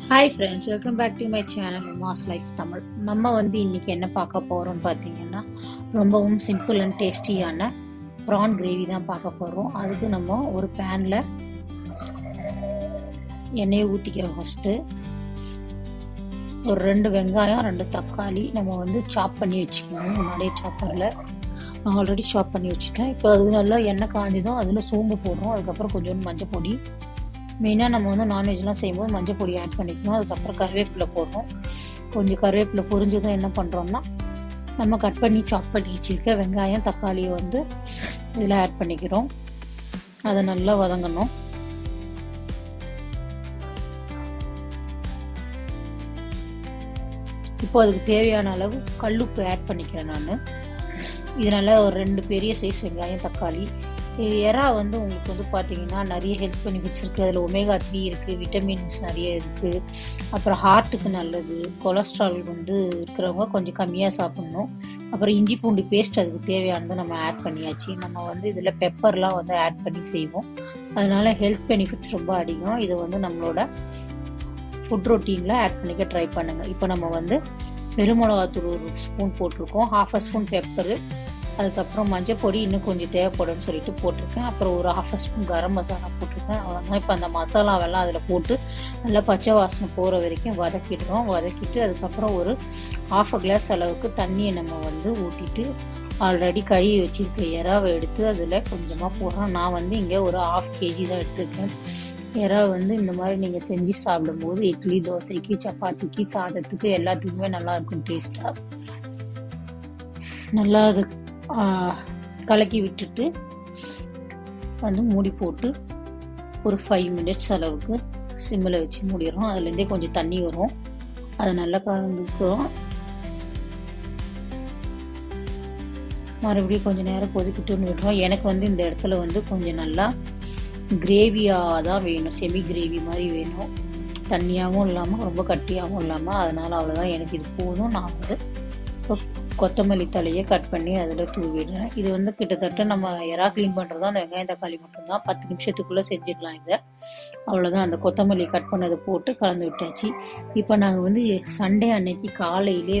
Hi friends, welcome back to my channel Uma's life Tamil. நம்ம இன்னைக்கு என்ன பார்க்க போகிறோம் பார்த்தீங்கன்னா, ரொம்பவும் சிம்பிள் அண்ட் டேஸ்டியான ப்ரான் கிரேவி தான் பார்க்க போகிறோம். அதுக்கு நம்ம ஒரு பேனில் எண்ணெயை ஊற்றிக்கிறோம். ஃபஸ்ட்டு ஒரு 2 வெங்காயம் 2 தக்காளி நம்ம சாப் பண்ணி வச்சுக்கணும். முன்னாடியே சாப்பரில் நான் ஆல்ரெடி சாப் பண்ணி வச்சுட்டேன். இப்போ அது நல்லா எண்ணெய் காஞ்சதும் அதில் சோம்பு போடுறோம். அதுக்கப்புறம் கொஞ்சோண்டு மஞ்சள் பொடி. மெயினாக நம்ம நான்வெஜ்லாம் செய்யும்போது மஞ்சள் பொடி ஆட் பண்ணிக்கணும். அதுக்கப்புறம் கருவேப்பிலை போடுறோம். கொஞ்சம் கருவேப்பிலை பொரிஞ்சதும் என்ன பண்ணுறோம்னா, நம்ம கட் பண்ணி சாப் பண்ணி வச்சுருக்க வெங்காயம் தக்காளியை இதில் ஆட் பண்ணிக்கிறோம். அதை நல்லா வதங்கணும். இப்போ அதுக்கு தேவையான அளவு கல்லுப்பு ஆட் பண்ணிக்கிறேன் நான். இதனால் ஒரு 2 பெரிய சைஸ் வெங்காயம் தக்காளி. எறா உங்களுக்கு பார்த்தீங்கன்னா நிறைய ஹெல்த் பெனிஃபிட்ஸ் இருக்குது. அதில் ஒமேகா 3 இருக்குது, விட்டமின்ஸ் நிறைய இருக்குது. அப்புறம் ஹார்ட்டுக்கு நல்லது. கொலஸ்ட்ரால் இருக்கிறவங்க கொஞ்சம் கம்மியாக சாப்பிட்ணும். அப்புறம் இஞ்சி பூண்டு பேஸ்ட் அதுக்கு தேவையானதை நம்ம ஆட் பண்ணியாச்சு. நம்ம இதில் பெப்பர்லாம் ஆட் பண்ணி செய்வோம். அதனால ஹெல்த் பெனிஃபிட்ஸ் ரொம்ப அதிகம். இதை நம்மளோட ஃபுட் ரொட்டீனில் ஆட் பண்ணிக்க ட்ரை பண்ணுங்கள். இப்போ நம்ம பெருமிளகாத்தூள் 1 ஸ்பூன் போட்டிருக்கோம். 1/2 ஸ்பூன் பெப்பரு, அதுக்கப்புறம் மஞ்சள் பொடி இன்னும் கொஞ்சம் தேவைப்படும்னு சொல்லிட்டு போட்டிருக்கேன். அப்புறம் ஒரு 1/2 ஸ்பூன் கரம் மசாலா போட்டிருக்கேன். அவ்வளோதான். இப்போ அந்த மசாலாவெல்லாம் அதில் போட்டு நல்லா பச்சை வாசனை போகிற வரைக்கும் வதக்கிடுறோம். வதக்கிட்டு அதுக்கப்புறம் ஒரு 1/2 கிளாஸ் அளவுக்கு தண்ணியை நம்ம ஊற்றிட்டு ஆல்ரெடி கழுவி வச்சுருக்க எறாவை எடுத்து அதில் கொஞ்சமாக போடுறோம். நான் இங்கே ஒரு 1/2 kg தான் எடுத்துருக்கேன். எறா இந்த மாதிரி நீங்கள் செஞ்சு சாப்பிடும்போது இட்லி, தோசைக்கு, சப்பாத்திக்கு, சாதத்துக்கு எல்லாத்துக்குமே நல்லாயிருக்கும் டேஸ்ட்டாக. நல்லா அது கலக்கி விட்டுட்டு மூடி போட்டு ஒரு 5 மினிட்ஸ் அளவுக்கு சிம்மில் வச்சு மூடிடுறோம். அதுலேருந்தே கொஞ்சம் தண்ணி வரும். அதை நல்லா கலந்துக்கிறோம். மறுபடியும் கொஞ்சம் நேரம் கொதிக்கிட்டுன்னு விடுறோம். எனக்கு இந்த இடத்துல கொஞ்சம் நல்லா கிரேவியாக தான் வேணும். செமி கிரேவி மாதிரி வேணும். தண்ணியாகவும் இல்லாமல் ரொம்ப கட்டியாகவும் இல்லாமல். அதனால் அவ்வளோதான், எனக்கு இது போதும். நான் இப்போ கொத்தமல்லி தலையை கட் பண்ணி அதில் தூவிடுறேன். இது கிட்டத்தட்ட நம்ம எறா க்ளீன் பண்ணுறது அந்த வெங்காயம் தக்காளி மட்டும்தான். 10 நிமிஷத்துக்குள்ளே செஞ்சிடலாம் இதை. அவ்வளோதான். அந்த கொத்தமல்லி கட் பண்ணதை போட்டு கலந்து விட்டாச்சு. இப்போ நாங்கள் சண்டே அன்னைக்கு காலையிலே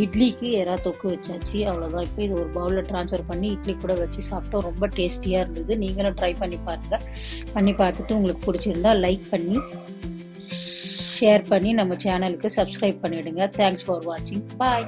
இட்லிக்கு எறா தொக்கு வச்சாச்சு. அவ்வளோதான். இப்போ இது ஒரு பவுலில் ட்ரான்ஸ்ஃபர் பண்ணி இட்லி கூட வச்சு சாப்பிட்டோம். ரொம்ப டேஸ்டியாக இருந்தது. நீங்களும் ட்ரை பண்ணி பாருங்கள். பண்ணி பார்த்துட்டு உங்களுக்கு பிடிச்சிருந்தா லைக் பண்ணி ஷேர் பண்ணி நம்ம சேனலுக்கு சப்ஸ்கிரைப் பண்ணிவிடுங்க. தேங்க்ஸ் ஃபார் வாட்சிங். பாய்.